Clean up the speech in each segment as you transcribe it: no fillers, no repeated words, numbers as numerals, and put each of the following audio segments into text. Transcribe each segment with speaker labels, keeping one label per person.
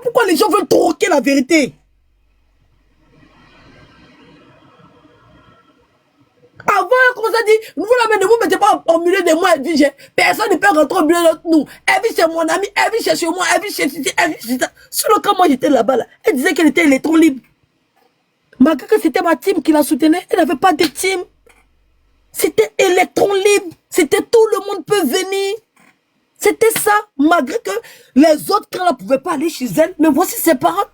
Speaker 1: pourquoi les gens veulent troquer la vérité. Avant, comme ça dit, vous ne vous mettez pas au milieu de moi. Elle dit, personne ne peut rentrer au milieu de nous. Elle vit chez mon ami, elle vit chez moi, elle vit chez ça. Sur le cas, moi j'étais là-bas, là. Elle disait qu'elle était électron libre. Malgré que c'était ma team qui la soutenait, elle n'avait pas de team. C'était électron libre. C'était tout le monde peut venir. C'était ça, malgré que les autres, quand elle ne pouvaient pas aller chez elle, mais voici ses parents.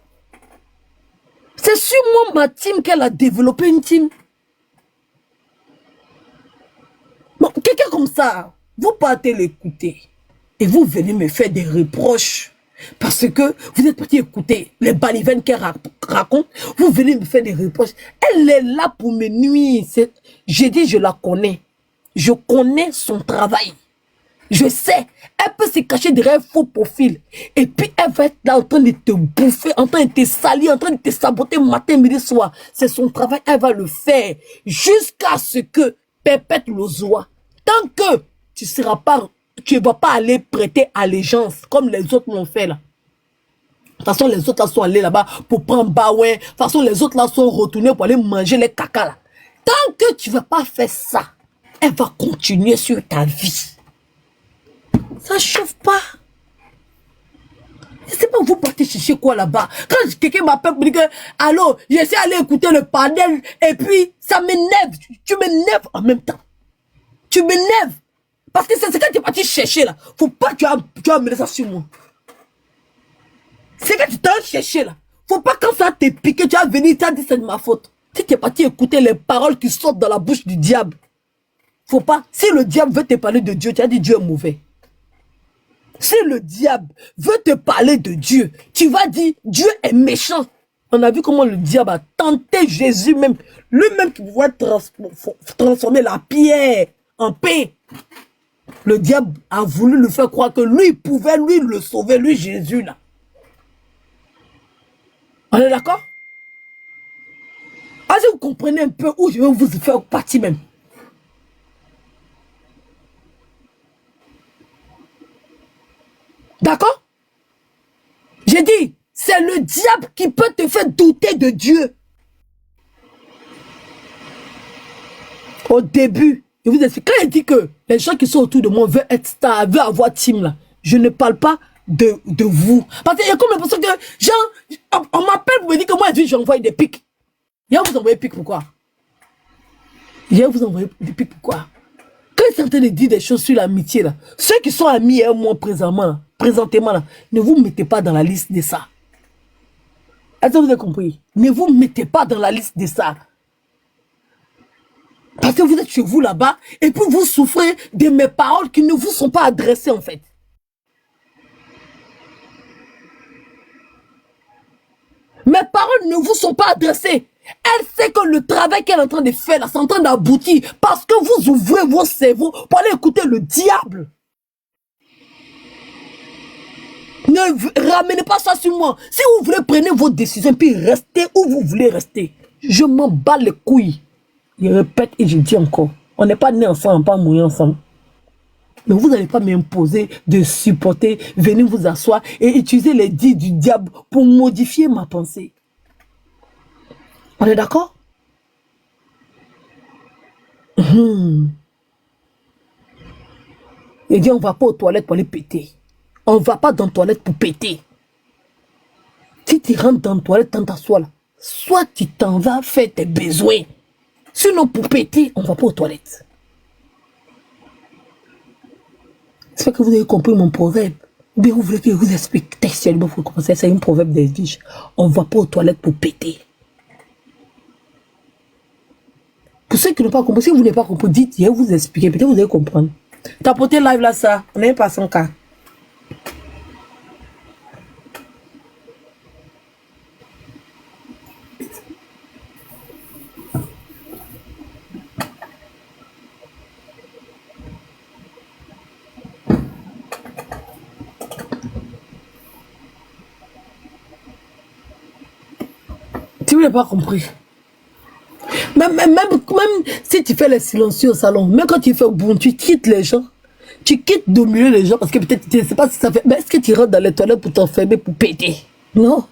Speaker 1: C'est sur moi, ma team, qu'elle a développé une team. Bon, quelqu'un comme ça, vous partez l'écouter et vous venez me faire des reproches parce que vous êtes parti écouter les balivernes qu'elle raconte, vous venez me faire des reproches. Elle est là pour me nuire. J'ai dit, je la connais. Je connais son travail. Je sais, elle peut se cacher derrière un faux profil. Et puis elle va être là en train de te bouffer, en train de te salir, en train de te saboter matin, midi, soir. C'est son travail, elle va le faire jusqu'à ce que perpète l'ozoa. Tant que tu ne vas pas aller prêter allégeance comme les autres l'ont fait là. De toute façon, les autres là sont allés là-bas pour prendre baouin. De toute façon, les autres là sont retournés pour aller manger les caca là. Tant que tu ne vas pas faire ça, elle va continuer sur ta vie. Ça ne chauffe pas. Je ne sais pas, vous partez chercher quoi là-bas. Quand quelqu'un m'appelle pour dire que, allô, j'essaie d'aller écouter le panel et puis ça m'énerve. Tu m'énerves en même temps. Tu m'énerves. Parce que c'est ce que tu es parti chercher là. Faut pas que tu as amené ça sur moi. C'est que tu t'as cherché là. Faut pas quand ça t'est piqué, tu as venu, tu as dit c'est de ma faute. Si tu es parti écouter les paroles qui sortent dans la bouche du diable. Faut pas. Si le diable veut te parler de Dieu, tu as dit Dieu est mauvais. Si le diable veut te parler de Dieu, tu vas dire Dieu est méchant. On a vu comment le diable a tenté Jésus même. Lui-même qui pouvait transformer la pierre en pain. Le diable a voulu lui faire croire que lui pouvait lui le sauver, lui Jésus là. On est d'accord? Est-ce que vous comprenez un peu où je vais vous faire partie même? D'accord? J'ai dit, c'est le diable qui peut te faire douter de Dieu. Au début, je vous explique, quand il dit que les gens qui sont autour de moi veulent être stars, veulent avoir team là, je ne parle pas de vous. Parce qu'il y a comme l'impression que, genre, on m'appelle pour me dire que moi, j'envoie des pics. Je vais vous envoyer des pics, pourquoi? Je vais vous envoyer des pics, pourquoi? Quand ils sont en train de dire des choses sur l'amitié là, ceux qui sont amis et moi présentement là, ne vous mettez pas dans la liste de ça. Est-ce que vous avez compris? Ne vous mettez pas dans la liste de ça. Parce que vous êtes chez vous là-bas et puis vous souffrez de mes paroles qui ne vous sont pas adressées en fait. Mes paroles ne vous sont pas adressées. Elle sait que le travail qu'elle est en train de faire là, c'est en train d'aboutir parce que vous ouvrez vos cerveaux pour aller écouter le diable. Ne ramenez pas ça sur moi. Si vous voulez, prenez vos décisions puis restez où vous voulez rester. Je m'en bats les couilles. Je répète et je dis encore, on n'est pas nés ensemble, pas mourir ensemble. Mais vous n'allez pas m'imposer de supporter, venir vous asseoir et utiliser les dits du diable pour modifier ma pensée. On est d'accord? Il dit on ne va pas aux toilettes pour aller péter. On ne va pas dans les toilettes pour péter. Si tu rentres dans les toilettes, dans ta soie là, soit tu t'en vas faire tes besoins. Sinon, pour péter, on ne va pas aux toilettes. C'est que vous avez compris mon proverbe. Ou bien vous voulez que je vous explique textuellement pour commencer. C'est un proverbe des riches. On ne va pas aux toilettes pour péter. Pour ceux qui n'ont pas compris, si vous n'avez pas compris, dites, je vais vous expliquer. Peut-être vous allez comprendre. Tapotez live là, ça. On n'est pas 100 cas. Tu n'as pas compris. Même si tu fais les silencieux au salon, même quand tu fais bon, tu quittes les gens. Tu quittes de milieu les gens parce que peut-être tu ne sais pas si ça fait. Mais est-ce que tu rentres dans les toilettes pour t'enfermer, pour péter? Non.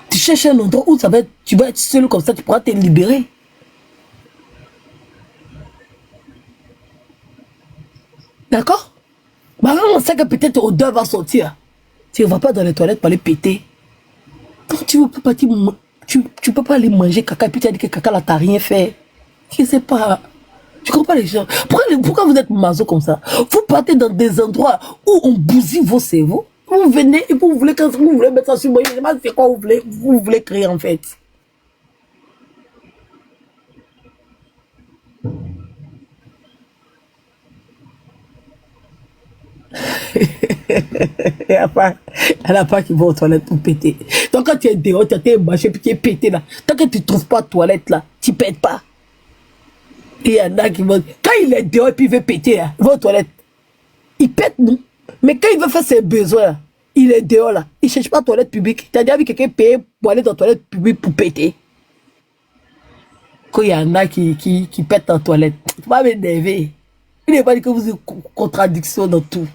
Speaker 1: Tu cherches un endroit où tu vas être seul comme ça, tu pourras te libérer. D'accord? Bah, on sait que peut-être odeur va sortir. Tu ne vas pas dans les toilettes pour aller péter. Donc, tu ne peux pas, tu peux pas aller manger caca et puis tu as dit que caca là, t'as rien fait. Je ne sais pas. Je comprends pas les gens. Pourquoi vous êtes maso comme ça? Vous partez dans des endroits où on bousille vos cerveaux. Vous venez et vous voulez, quand vous voulez mettre ça sur moi, je ne sais pas c'est quoi vous voulez créer en fait. Elle n'a pas qui va aux toilettes pour péter. Donc quand tu es dehors, tu as été marché puis tu es pété là. Tant que tu ne trouves pas de toilette là, tu ne pètes pas. Il y en a qui vont. Quand il est dehors et puis il veut péter là, il va aux toilettes. Il pète, non? Mais quand il veut faire ses besoins là, il est dehors là. Il ne cherche pas de toilette publique. Tu as déjà vu quelqu'un payer pour aller dans la toilette publique pour péter? Quand il y en a qui pètent en toilette, il ne faut pas m'énerver. Il n'est pas dit que vous avez une contradiction dans tout.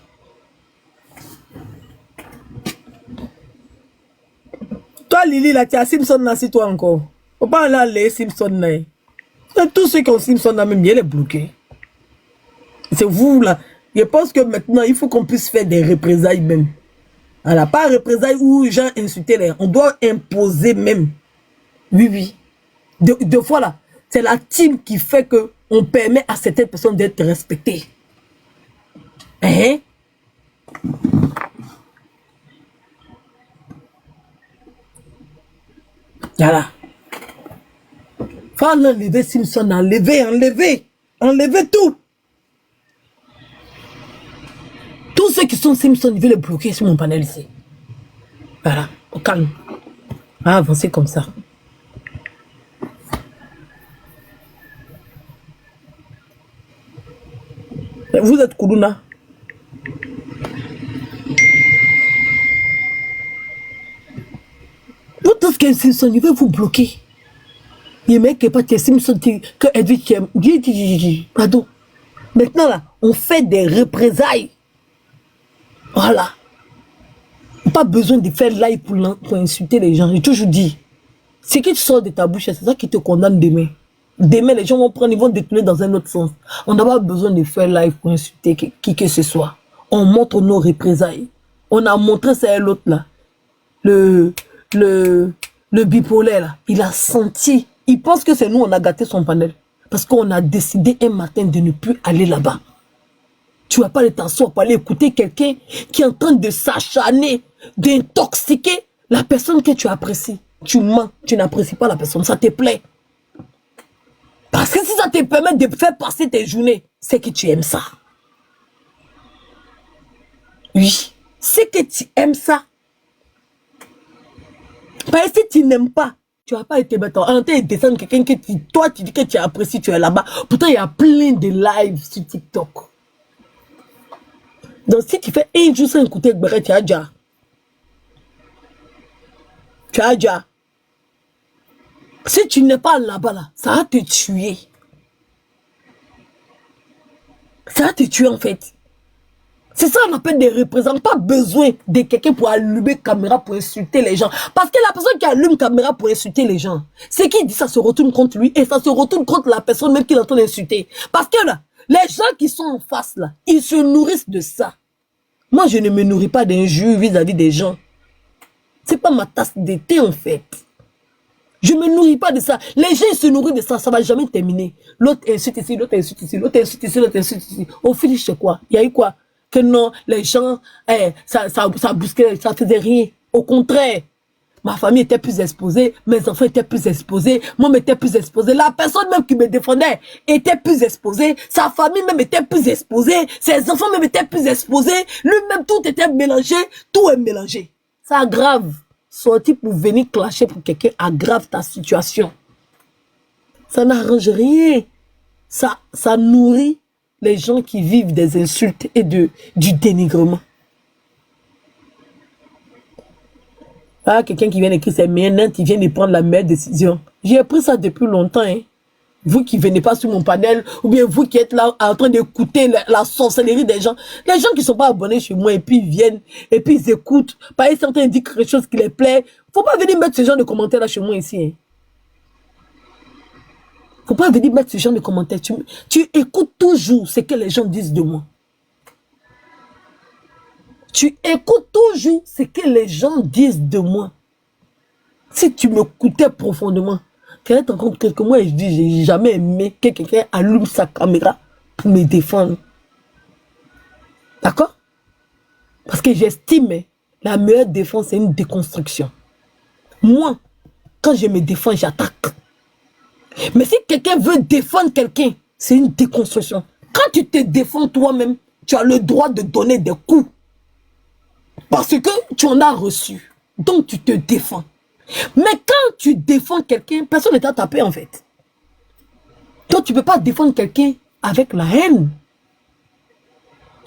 Speaker 1: Toi, Lily, là, tu as Simpson là, si toi encore. Faut pas aller les Simpson là. Et tous ceux qui ont Simpson là, même, il est bloqué. C'est vous là. Je pense que maintenant, il faut qu'on puisse faire des représailles même. Voilà, pas représailles où les gens insultent les. On doit imposer même. Oui, oui. Deux fois là, c'est la team qui fait que on permet à certaines personnes d'être respectées. Hein? Voilà. Faut enlever Simpson, enlever tout. Tous ceux qui sont Simpson, ils veulent les bloquer sur mon panel ici. Voilà, au calme. On va avancer comme ça. Vous êtes Koulouna. Vous tous qui êtes Simpson, ils veulent vous bloquer. Les mecs qui pas Simpson, que Edwige qui aime. Pardon. Maintenant là, on fait des représailles. Voilà. Pas besoin de faire live pour insulter les gens. J'ai toujours dit. Ce qui sort de ta bouche, c'est ça qui te condamne demain. Demain, les gens vont prendre, ils vont détourner dans un autre sens. On n'a pas besoin de faire live pour insulter qui que ce soit. On montre nos représailles. On a montré ça à l'autre là. Le bipolaire là. Il a senti. Il pense que c'est nous, on a gâté son panel. Parce qu'on a décidé un matin de ne plus aller là-bas. Tu vas pas aller t'asseoir pour aller écouter quelqu'un qui est en train de s'acharner, d'intoxiquer la personne que tu apprécies. Tu mens, tu n'apprécies pas la personne, ça te plaît. Parce que si ça te permet de faire passer tes journées, c'est que tu aimes ça. Oui, c'est que tu aimes ça. Parce que si tu n'aimes pas, tu vas pas été bête. En train de descendre quelqu'un que toi tu dis que tu apprécies, tu es là-bas. Pourtant, il y a plein de lives sur TikTok. Donc, si tu fais un jour sans écouter Gbere, tu as déjà. Tu as déjà. Si tu n'es pas là-bas, là, ça va te tuer. Ça va te tuer, en fait. C'est ça qu'on appelle des représentants. Pas besoin de quelqu'un pour allumer caméra pour insulter les gens. Parce que la personne qui allume caméra pour insulter les gens, c'est qui dit ça se retourne contre lui et ça se retourne contre la personne même qui est en train d'insulter. Parce que là, les gens qui sont en face, là, ils se nourrissent de ça. Moi, je ne me nourris pas d'injures vis-à-vis des gens. C'est pas ma tasse de thé, en fait. Je ne me nourris pas de ça. Les gens ils se nourrissent de ça, ça ne va jamais terminer. L'autre insulte ici, l'autre insulte ici, l'autre insulte ici, l'autre insulte ici. Au finish, c'est quoi? Il y a eu quoi? Que non, les gens, ça bousculait, ça faisait rien. Au contraire, ma famille était plus exposée, mes enfants étaient plus exposés, moi m'étais plus exposé. La personne même qui me défendait était plus exposée, sa famille même était plus exposée, ses enfants même étaient plus exposés, lui-même tout était mélangé, tout est mélangé. Ça aggrave. Sortir pour venir clasher pour quelqu'un aggrave ta situation. Ça n'arrange rien. Ça nourrit les gens qui vivent des insultes et du dénigrement. Ah, quelqu'un qui vient d'écrire, c'est maintenant, qui vient de prendre la meilleure décision. J'ai pris ça depuis longtemps. Hein. Vous qui venez pas sur mon panel, ou bien vous qui êtes là en train d'écouter la sorcellerie des gens. Les gens qui sont pas abonnés chez moi et puis ils viennent, et puis ils écoutent. Par exemple, certains disent quelque chose qui les plaît. Faut pas venir mettre ce genre de commentaires là chez moi ici. Hein. Faut pas venir mettre ce genre de commentaires. Tu écoutes toujours ce que les gens disent de moi. Tu écoutes toujours ce que les gens disent de moi. Si tu m'écoutais profondément, tu allais te rendre compte que moi, je dis, j'ai jamais aimé que quelqu'un allume sa caméra pour me défendre. D'accord? Parce que j'estime la meilleure défense, c'est une déconstruction. Moi, quand je me défends, j'attaque. Mais si quelqu'un veut défendre quelqu'un, c'est une déconstruction. Quand tu te défends toi-même, tu as le droit de donner des coups. Parce que tu en as reçu. Donc tu te défends. Mais quand tu défends quelqu'un, personne ne t'a tapé en fait. Donc tu ne peux pas défendre quelqu'un avec la haine.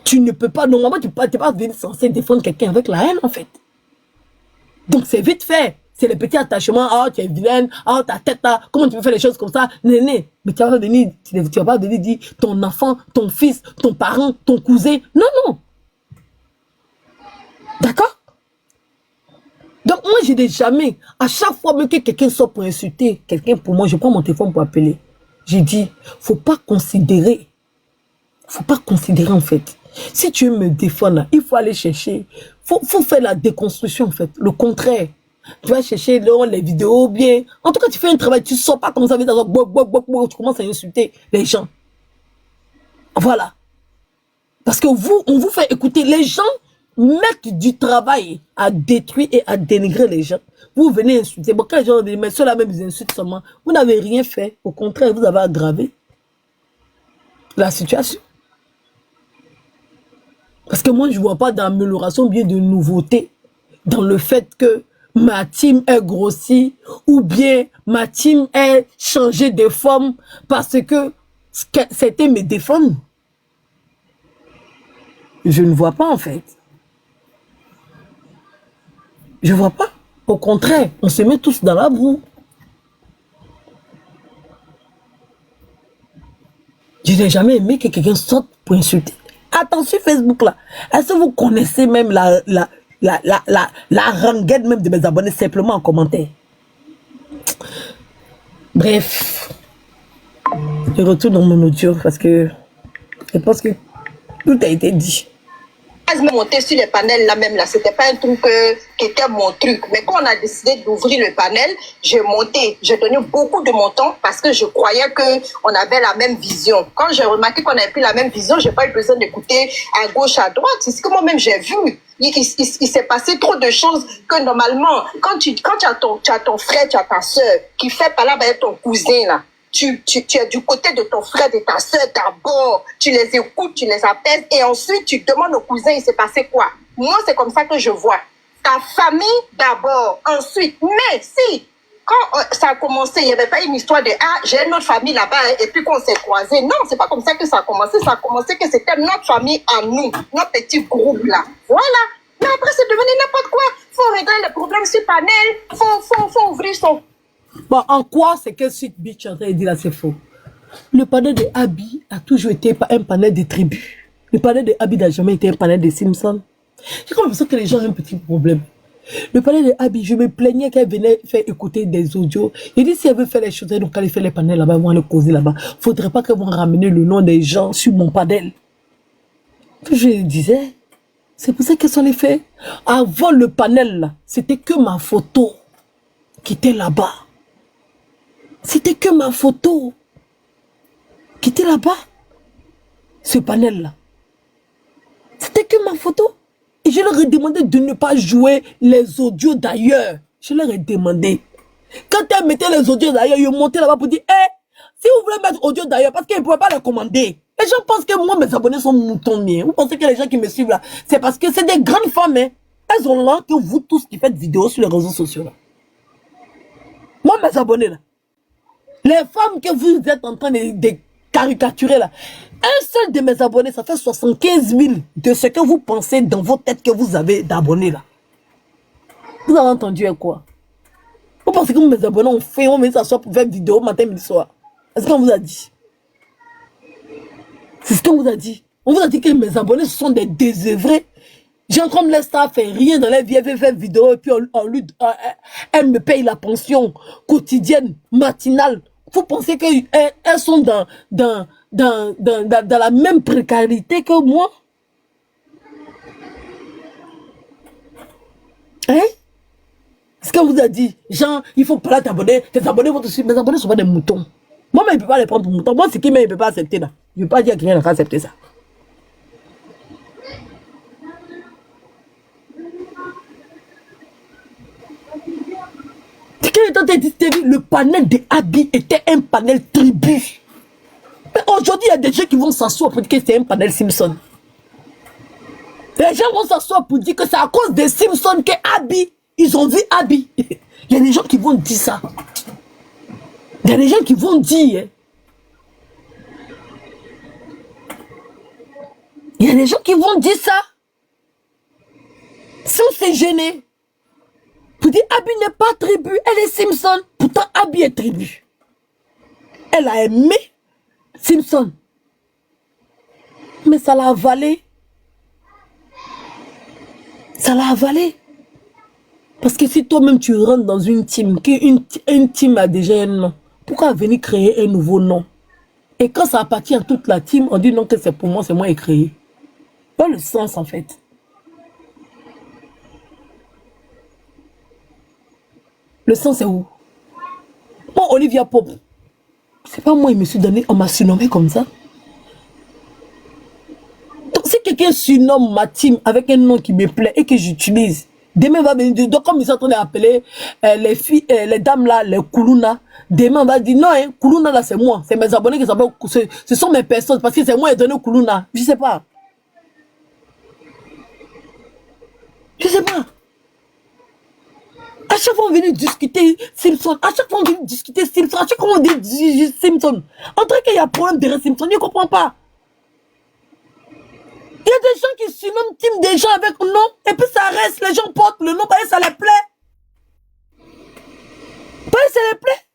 Speaker 1: Tu ne peux pas, normalement tu n'es pas censé défendre quelqu'un avec la haine en fait. Donc c'est vite fait. C'est le petit attachement. Ah, tu es vilaine. Ah, ta tête là. Comment tu peux faire les choses comme ça? Néné. Mais tu vas pas venir dire ton enfant, ton fils, ton parent, ton cousin. Non, non. D'accord? Donc moi, je n'ai jamais, à chaque fois même que quelqu'un sort pour insulter quelqu'un, pour moi, je prends mon téléphone pour appeler. J'ai dit, faut pas considérer en fait. Si tu veux me défendre, il faut aller chercher, faut faire la déconstruction en fait, le contraire. Tu vas chercher les vidéos bien. En tout cas, tu fais un travail, tu ne sors pas comme ça, tu commences à insulter les gens. Voilà. Parce que on vous fait écouter. Les gens mettent du travail à détruire et à dénigrer les gens. Vous venez insulter. Bon, quand les gens disent, mais ceux-là même ils insultent seulement. Vous n'avez rien fait. Au contraire, vous avez aggravé la situation. Parce que moi, je ne vois pas d'amélioration, bien de nouveauté dans le fait que ma team est grossie ou bien ma team est changé de forme parce que c'était me défendre. Je ne vois pas en fait. Je ne vois pas. Au contraire, on se met tous dans la boue. Je n'ai jamais aimé que quelqu'un sorte pour insulter. Attention Facebook là. Est-ce que vous connaissez même la rengaine même de mes abonnés simplement en commentaire? Bref. Je retourne dans mon audio parce que je pense que tout a été dit.
Speaker 2: Je me monter sur les panels là même là, c'était pas un truc qui était mon truc. Mais quand on a décidé d'ouvrir le panel, j'ai monté, j'ai donné beaucoup de mon temps parce que je croyais qu'on avait la même vision. Quand j'ai remarqué qu'on n'avait plus la même vision, j'ai pas eu besoin d'écouter à gauche, à droite. C'est ce que moi-même j'ai vu. Il s'est passé trop de choses que normalement, quand tu as ton frère, tu as ta soeur qui fait par là avec ton cousin là. Tu es du côté de ton frère, de ta soeur d'abord. Tu les écoutes, tu les appelles et ensuite tu demandes au cousin, il s'est passé quoi? Moi, c'est comme ça que je vois. Ta famille d'abord, ensuite. Mais si, quand ça a commencé, il n'y avait pas une histoire de « Ah, j'ai une autre famille là-bas et puis qu'on s'est croisés ». Non, c'est pas comme ça que ça a commencé. Ça a commencé que c'était notre famille à nous, notre petit groupe là. Voilà. Mais après, c'est devenu n'importe quoi. Il faut régler les problèmes sur panel. Faut ouvrir son...
Speaker 1: Bon, en quoi c'est que Sweet Beach en train de dire là, c'est faux? Le panel de Abby a toujours été un panel de tribus. Le panel de Abby n'a jamais été un panel de Simpson. J'ai comme l'impression que les gens ont un petit problème. Le panel de Abby, je me plaignais qu'elle venait faire écouter des audios. Il dit si elle veut faire les choses, donc elle fait les panels là-bas, ils vont aller causer là-bas. Faudrait pas qu'elle vont ramener le nom des gens sur mon panel. Je disais, c'est pour ça qu'elles sont les faits. Avant le panel là, c'était que ma photo qui était là-bas. C'était que ma photo qui était là-bas. Ce panel-là. C'était que ma photo. Et je leur ai demandé de ne pas jouer les audios d'ailleurs. Je leur ai demandé. Quand elles mettaient les audios d'ailleurs, ils montaient là-bas pour dire, si vous voulez mettre audio d'ailleurs, parce qu'ils ne pouvaient pas les commander. Les gens pensent que moi, mes abonnés sont moutons miens. Vous pensez que les gens qui me suivent là, c'est parce que c'est des grandes femmes. Hein. Elles ont l'air que vous tous qui faites vidéos sur les réseaux sociaux là. Moi, mes abonnés là. Les femmes que vous êtes en train de caricaturer là, un seul de mes abonnés, ça fait 75 000 de ce que vous pensez dans vos têtes que vous avez d'abonnés là. Vous avez entendu quoi? Vous pensez que mes abonnés ont fait, on met s'asseoir pour faire vidéo matin, midi, soir. Est-ce qu'on vous a dit? C'est ce qu'on vous a dit. On vous a dit que mes abonnés ce sont des désœuvrés. Gens comme les stars fait rien dans la vie, elle fait faire vidéo et puis elle me paye la pension quotidienne, matinale. Vous pensez qu'elles sont dans la même précarité que moi? Hein? Ce qu'on vous a dit, genre, il faut pas t'abonner, tes abonnés vont te suivre. Mes abonnés ne sont pas des moutons. Moi-même, je ne peux pas les prendre pour moutons. Moi, ce qui m'aime, je ne peux pas accepter là. Je ne veux pas dire que quelqu'un va accepter ça. Le panel de Abi était un panel tribu. Aujourd'hui, il y a des gens qui vont s'asseoir pour dire que c'est un panel Simpson. Les gens vont s'asseoir pour dire que c'est à cause des Simpsons que Abi, ils ont vu Abi. Il y a des gens qui vont dire ça. Il y a des gens qui vont dire. Il y a des gens qui vont dire ça. Sans se gêner. Pour dire Abi n'est pas tribu, elle est Simpson. Pourtant Abi est tribu. Elle a aimé Simpson. Mais ça l'a avalé. Ça l'a avalé. Parce que si toi-même tu rentres dans une team, qu'une team a déjà un nom, pourquoi venir créer un nouveau nom? Et quand ça appartient à toute la team, on dit non que c'est pour moi, c'est moi qui ai créé. Pas le sens en fait. Le sens c'est où? Moi, Olivia Pope, c'est pas moi, il me suis donné, on m'a surnommé comme ça. Donc si quelqu'un surnomme ma team avec un nom qui me plaît et que j'utilise, demain va venir, donc comme ils sont en train d'appeler les filles, les dames là, les Kuluna, demain on va dire non, hein, Kuluna là c'est moi, c'est mes abonnés qui s'appellent, ce sont mes personnes, parce que c'est moi qui ai donné Kuluna, je sais pas. Je sais pas. À chaque fois on vient discuter Simpson, à chaque fois on vient discuter Simpson, à chaque fois on dit Simpson. En tout cas, il y a un problème derrière Simpson, je ne comprends pas. Il y a des gens qui surnomment team des gens avec un nom, et puis ça reste, les gens portent le nom, parce que ça les plaît. Parce que ça les plaît.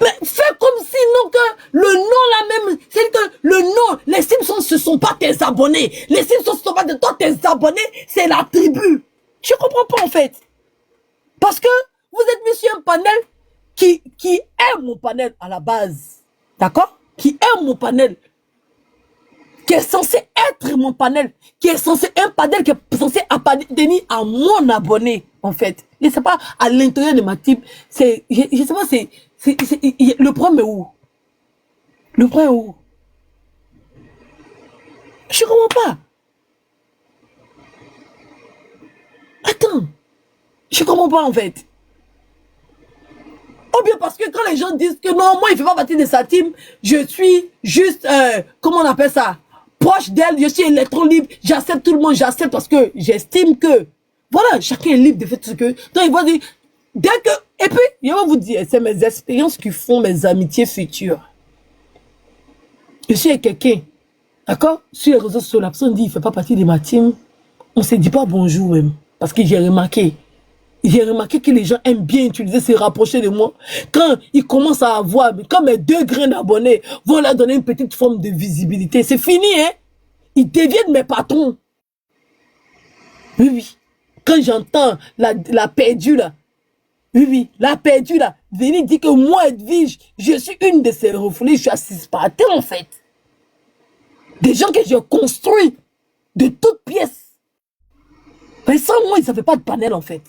Speaker 1: Mais fais comme si non que le nom là même, c'est que le nom, les Simpsons ce ne sont pas tes abonnés. Les Simpsons ce ne sont pas de toi, tes abonnés, c'est la tribu. Je ne comprends pas en fait. Parce que vous êtes mis sur un panel qui aime mon panel à la base. D'accord? Qui aime mon panel. Qui est censé être mon panel. Qui est censé, un panel qui est censé appartenir à mon abonné en fait. Je ne sais pas, à l'intérieur de ma team, c'est, je ne sais pas, le problème est où? Le problème est où? Je ne comprends pas. Attends. Je ne comprends pas en fait. Ou bien parce que quand les gens disent que non, moi il ne fait pas partie de sa team, je suis juste, comment on appelle ça? Proche d'elle, je suis électron libre, j'accepte tout le monde, j'accepte parce que j'estime que, voilà, chacun est libre de faire tout ce que... Donc il va dire, dès que... Et puis, je vais vous dire, c'est mes expériences qui font mes amitiés futures. Je suis avec quelqu'un, d'accord? Sur les réseaux sociaux, la personne dit, il ne fait pas partie de ma team. On ne se dit pas bonjour même. Parce que j'ai remarqué que les gens aiment bien utiliser, se rapprocher de moi. Quand ils commencent à avoir, quand mes 2 grains d'abonnés vont leur donner une petite forme de visibilité, c'est fini, hein? Ils deviennent mes patrons. Oui, oui. Quand j'entends la perdue là, oui, oui, la perdue là, venir dire que moi, Edwige, je suis une de ces refoulés, je suis assise par terre en fait. Des gens que j'ai construits de toutes pièces. Mais sans moi, ils n'avaient pas de panel en fait.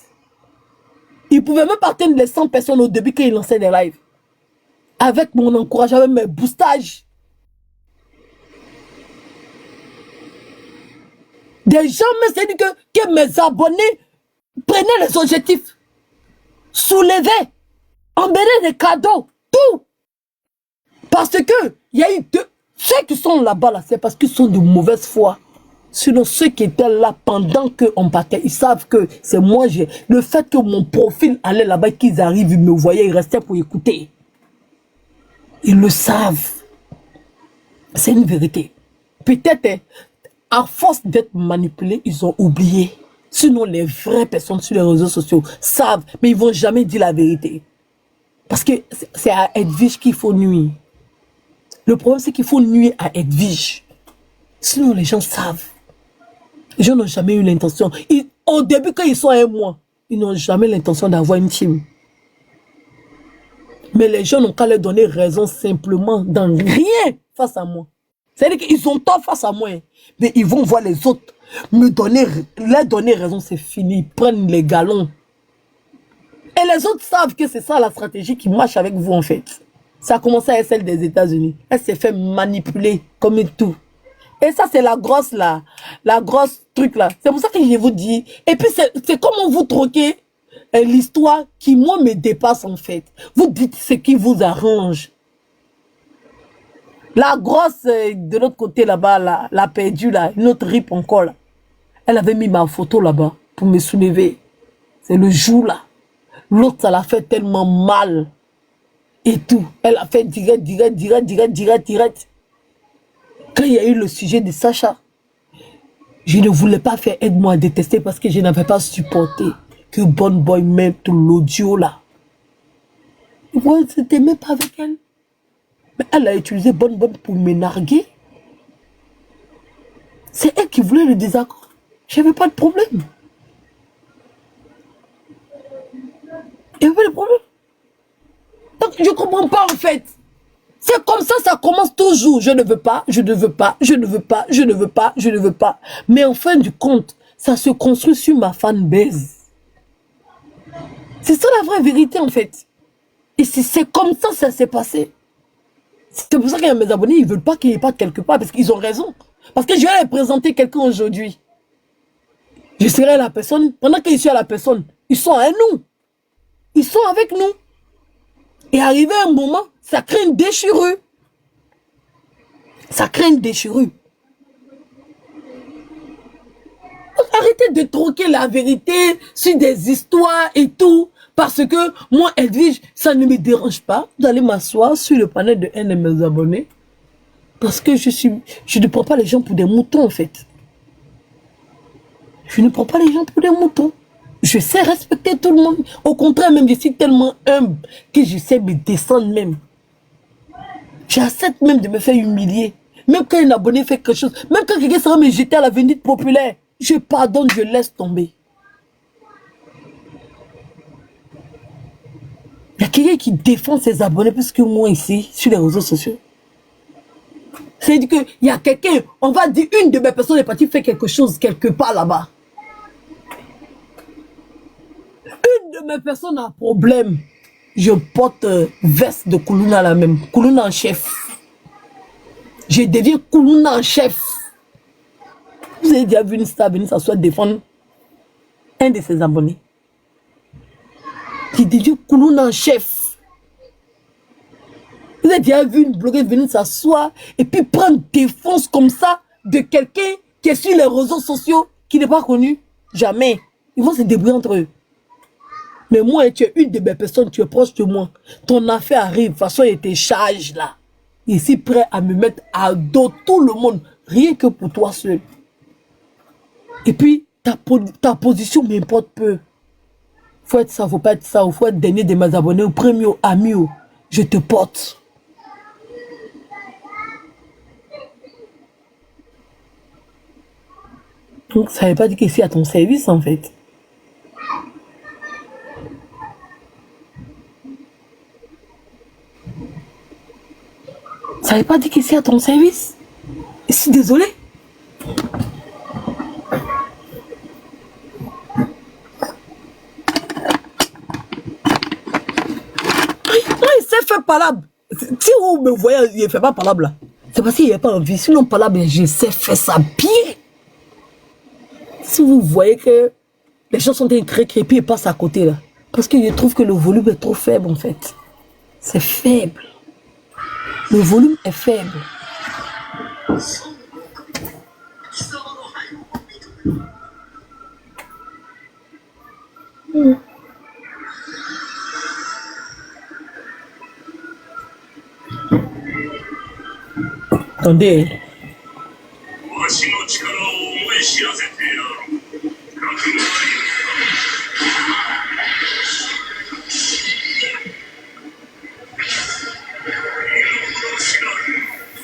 Speaker 1: Ils pouvaient même pas atteindre les 100 personnes au début quand ils lançaient des lives. Avec mon encouragement, mes boostages. Des gens me sont dit que mes abonnés prenaient les objectifs, soulevaient, emmenaient des cadeaux, tout. Parce que il y a eu ceux qui sont là-bas, là, c'est parce qu'ils sont de mauvaise foi. Sinon, ceux qui étaient là pendant qu'on partait, ils savent que c'est moi. Le fait que mon profil allait là-bas, qu'ils arrivent, ils me voyaient, ils restaient pour écouter. Ils le savent. C'est une vérité. Peut-être, à force d'être manipulés, ils ont oublié. Sinon, les vraies personnes sur les réseaux sociaux savent, mais ils ne vont jamais dire la vérité. Parce que c'est à Edwige qu'il faut nuire. Le problème, c'est qu'il faut nuire à Edwige. Sinon, les gens savent. Les gens n'ont jamais eu l'intention. Au début, quand ils sont un mois, ils n'ont jamais l'intention d'avoir une team. Mais les gens n'ont qu'à leur donner raison simplement dans rien face à moi. C'est-à-dire qu'ils ont tort face à moi. Mais ils vont voir les autres leur donner raison, c'est fini. Ils prennent les galons. Et les autres savent que c'est ça la stratégie qui marche avec vous en fait. Ça a commencé avec celle des États-Unis. Elle s'est fait manipuler comme tout. Et ça, c'est la grosse là. La grosse truc là. C'est pour ça que je vous dis. Et puis, c'est comment vous troquez l'histoire qui, moi, me dépasse en fait. Vous dites ce qui vous arrange. La grosse de l'autre côté là-bas, la perdue là, une autre rip encore là. Elle avait mis ma photo là-bas pour me soulever. C'est le jour là. L'autre, ça l'a fait tellement mal. Et tout. Elle a fait direct. Quand il y a eu le sujet de Sacha, je ne voulais pas faire aide-moi à détester parce que je n'avais pas supporté que Bonne Boy mette l'audio là. Moi, c'était même pas avec elle. Mais elle a utilisé Bonne Boy pour me narguer. C'est elle qui voulait le désaccord. Je n'avais pas de problème. Il n'y avait pas de problème. Donc, je ne comprends pas en fait. C'est comme ça commence toujours. Je ne veux pas, je ne veux pas, je ne veux pas, je ne veux pas, je ne veux pas. Mais en fin du compte, ça se construit sur ma fanbase. C'est ça la vraie vérité en fait. Et c'est comme ça que ça s'est passé. C'est pour ça qu'il y a mes abonnés, ils ne veulent pas qu'il y ait pas quelque part, parce qu'ils ont raison. Parce que je vais leur présenter quelqu'un aujourd'hui. Je serai la personne, pendant que je suis à la personne, ils sont à nous. Ils sont avec nous. Et arrivé un moment, ça crée une déchirure. Ça crée une déchirure. Donc, arrêtez de troquer la vérité sur des histoires et tout. Parce que moi, Edwige, ça ne me dérange pas d'aller m'asseoir sur le panel de un de mes abonnés. Parce que je ne prends pas les gens pour des moutons, en fait. Je ne prends pas les gens pour des moutons. Je sais respecter tout le monde. Au contraire, même, je suis tellement humble que je sais me descendre même. J'accepte même de me faire humilier. Même quand un abonné fait quelque chose, même quand quelqu'un sera me jeter à la vindicte populaire, je pardonne, je laisse tomber. Il y a quelqu'un qui défend ses abonnés plus que moi ici, sur les réseaux sociaux. C'est-à-dire qu'il y a quelqu'un, on va dire, une de mes personnes est partie faire quelque chose quelque part là-bas. Une de mes personnes a un problème. Je porte veste de Koulouna la même. Koulouna en chef. Je deviens Koulouna en chef. Vous avez déjà vu une star venir s'asseoir défendre un de ses abonnés. Qui devient Koulouna en chef. Vous avez déjà vu une blogueuse venir s'asseoir et puis prendre défense comme ça de quelqu'un qui est sur les réseaux sociaux, qui n'est pas connu? Jamais. Ils vont se débrouiller entre eux. Mais moi, tu es une de mes personnes, tu es proche de moi. Ton affaire arrive, de toute façon, il te charge là. Ici, prêt à me mettre à dos tout le monde, rien que pour toi seul. Et puis, ta position m'importe peu. Faut être ça, faut pas être ça, ou faut être dernier de mes abonnés, ou premier, ou ami, ou je te porte. Donc, ça ne veut pas dire que je suis à ton service, en fait. Ça ne veut pas dire que je suis à ton service. Je suis désolé. Il s'est fait palabre. Si vous me voyez, il ne fait pas palabre là. C'est parce qu'il n'y a pas envie. Sinon, palabre, je sais faire ça bien. Si vous voyez que les gens sont en train de puis ils passent à côté là. Parce que je trouve que le volume est trop faible en fait. C'est faible. Le volume est faible. Attendez.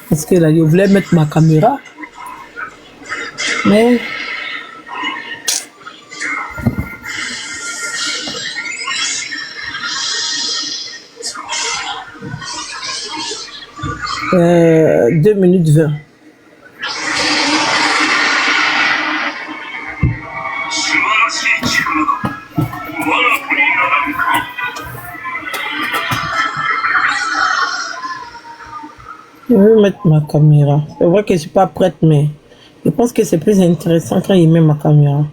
Speaker 1: Parce que là, je voulais mettre ma caméra. Mais... 2 minutes 20. Je vais mettre ma caméra. C'est vrai que je ne suis pas prête, mais je pense que c'est plus intéressant quand il met ma caméra.